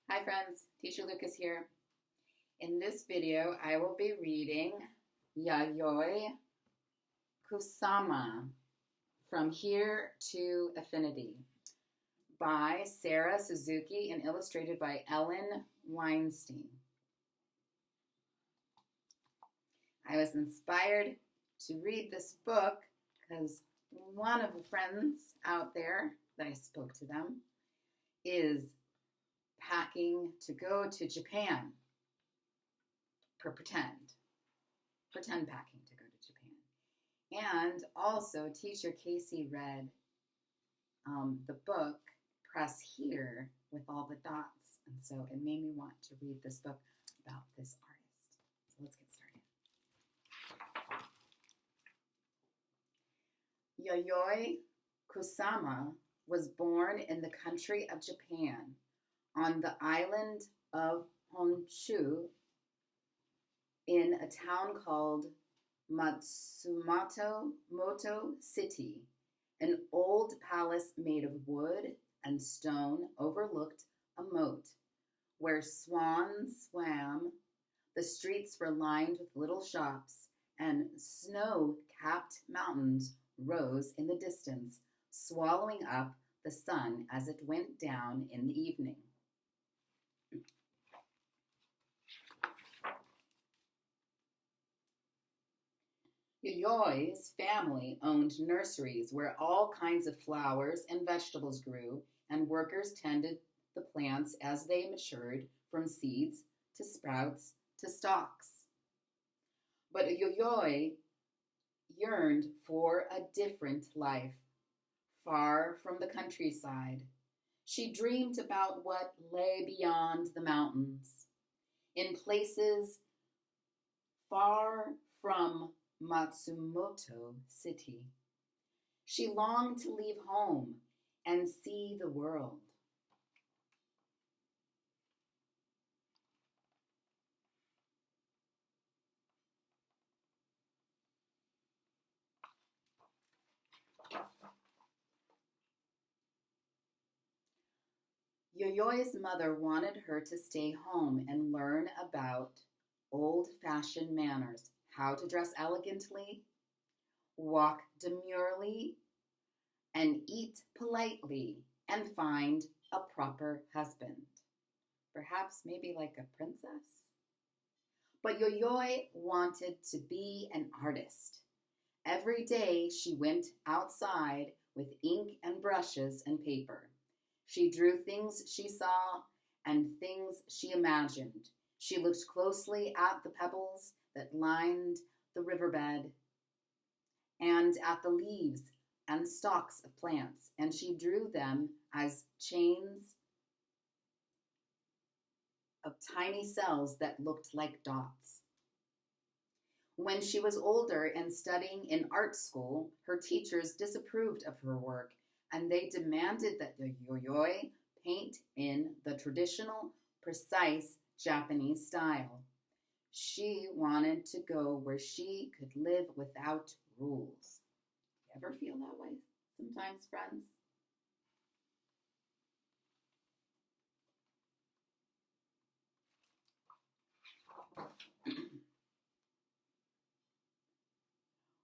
Hi friends, Teacher Lucas here. In this video, I will be reading Yayoi Kusama, From Here to Affinity, by Sarah Suzuki and illustrated by Ellen Weinstein. I was inspired to read this book because one of the friends out there that I spoke to them is packing to go to Japan for pretend packing to go to Japan. And also teacher Casey read the book Press Here with all the dots. And so it made me want to read this book about this artist. So let's get started. Yayoi Kusama was born in the country of Japan on the island of Honshu in a town called Matsumoto City. An old palace made of wood and stone overlooked a moat where swans swam. The streets were lined with little shops, and snow-capped mountains rose in the distance, swallowing up the sun as it went down in the evening. Yayoi's family owned nurseries where all kinds of flowers and vegetables grew, and workers tended the plants as they matured from seeds to sprouts to stalks. But Yayoi yearned for a different life, far from the countryside. She dreamed about what lay beyond the mountains, in places far from Matsumoto City. She longed to leave home and see the world. Yayoi's mother wanted her to stay home and learn about old-fashioned manners, how to dress elegantly, walk demurely, and eat politely, and find a proper husband. Perhaps maybe like a princess? But Yayoi wanted to be an artist. Every day she went outside with ink and brushes and paper. She drew things she saw and things she imagined. She looked closely at the pebbles that lined the riverbed and at the leaves and stalks of plants, and she drew them as chains of tiny cells that looked like dots. When she was older and studying in art school, her teachers disapproved of her work, and they demanded that the Yayoi paint in the traditional, precise Japanese style. She wanted to go where she could live without rules. You ever feel that way sometimes, friends?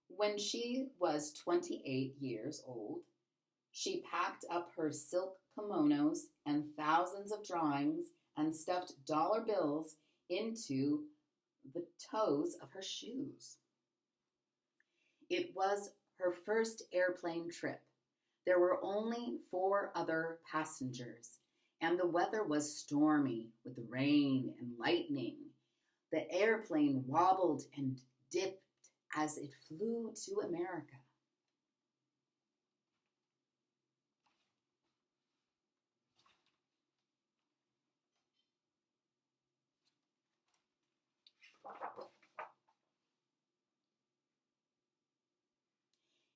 When she was 28 years old, she packed up her silk kimonos and thousands of drawings and stuffed dollar bills into the toes of her shoes. It was her first airplane trip. There were only 4 other passengers, and the weather was stormy with rain and lightning. The airplane wobbled and dipped as it flew to America.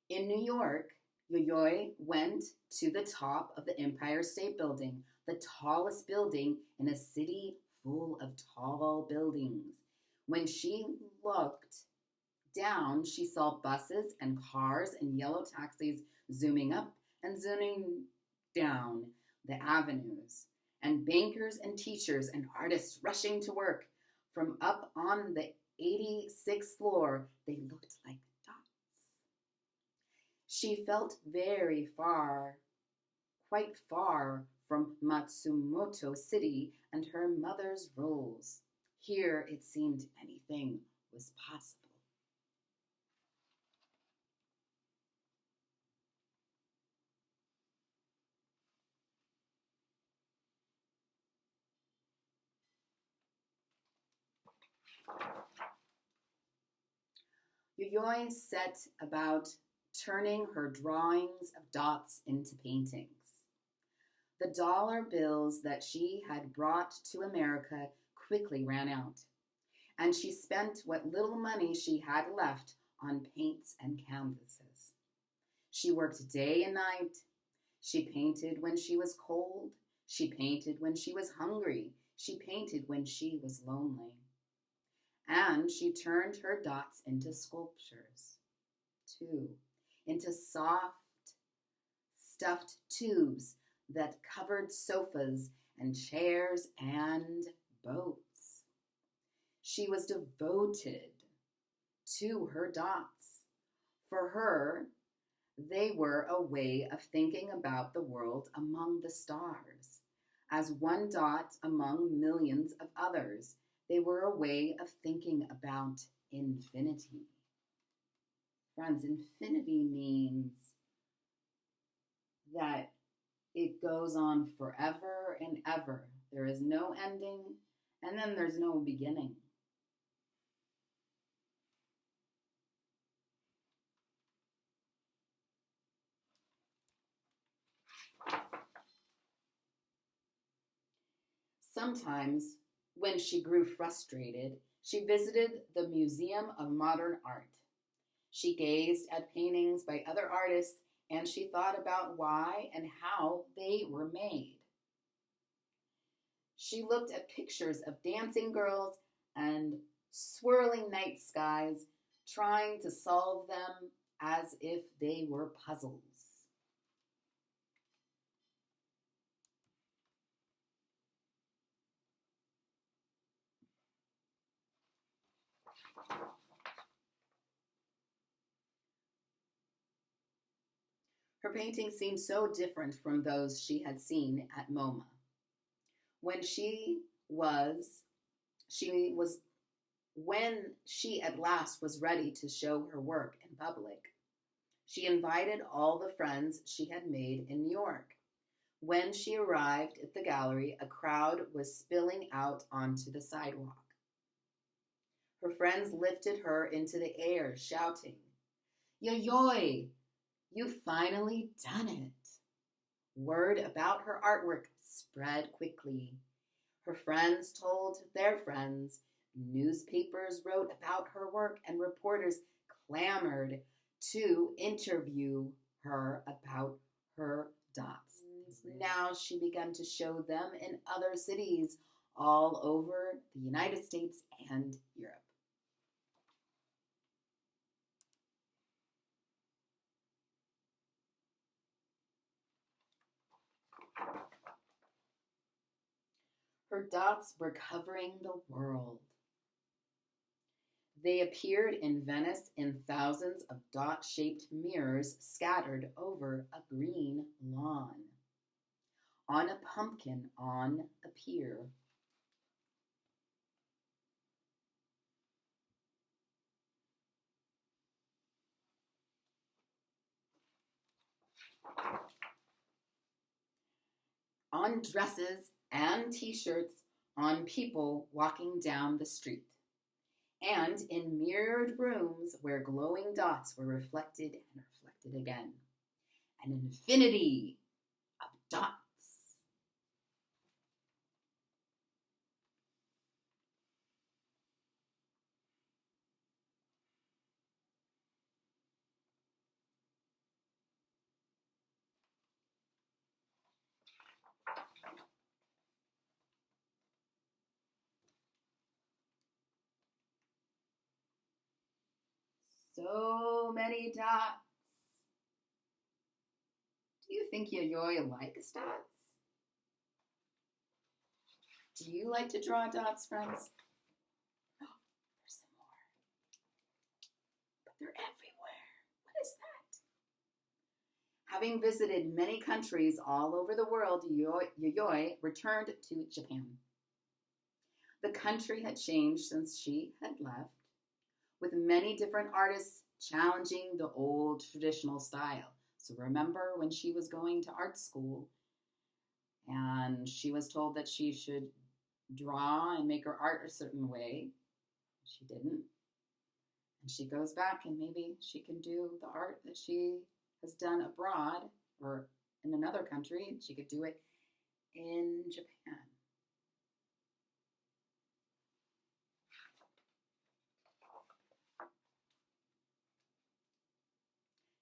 In New York, Yayoi went to the top of the Empire State Building, the tallest building in a city full of tall buildings. When she looked down, she saw buses and cars and yellow taxis zooming up and zooming down the avenues. and bankers and teachers and artists rushing to work. From up on the 86th floor, they looked like dots. She felt very far, quite far from Matsumoto City and her mother's rules. Here it seemed anything was possible. Yuyoi set about turning her drawings of dots into paintings. The dollar bills that she had brought to America quickly ran out, and she spent what little money she had left on paints and canvases. She worked day and night. She painted when she was cold. She painted when she was hungry. She painted when she was lonely. And she turned her dots into sculptures, too, into soft, stuffed tubes that covered sofas and chairs and boats. She was devoted to her dots. For her, they were a way of thinking about the world among the stars. As one dot among millions of others, they were a way of thinking about infinity. Friends, infinity means that it goes on forever and ever. There is no ending, and then there's no beginning. Sometimes, when she grew frustrated, she visited the Museum of Modern Art. She gazed at paintings by other artists and she thought about why and how they were made. She looked at pictures of dancing girls and swirling night skies, trying to solve them as if they were puzzles. Her paintings seemed so different from those she had seen at MoMA. When she was when she at last was ready to show her work in public, she invited all the friends she had made in New York. When she arrived at the gallery, a crowd was spilling out onto the sidewalk. Her friends lifted her into the air, shouting, "Yuyoi, you've finally done it." Word about her artwork spread quickly. Her friends told their friends. Newspapers wrote about her work, and reporters clamored to interview her about her dots. Now she began to show them in other cities all over the United States and Europe. Her dots were covering the world. They appeared in Venice in thousands of dot-shaped mirrors scattered over a green lawn, on a pumpkin on a pier. On dresses and t-shirts, on people walking down the street, and in mirrored rooms where glowing dots were reflected and reflected again. An infinity of dots. So many dots. Do you think Yuyoi likes dots? Do you like to draw dots, friends? Oh, there's some more. But they're everywhere. What is that? Having visited many countries all over the world, Yayoi returned to Japan. The country had changed since she had left, with many different artists challenging the old traditional style. So remember when she was going to art school and she was told that she should draw and make her art a certain way. She didn't. And she goes back and maybe she can do the art that she has done abroad or in another country. She could do it in Japan.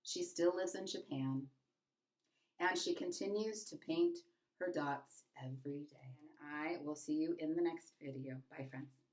She still lives in Japan, and she continues to paint her dots every day. And I will see you in the next video. Bye, friends.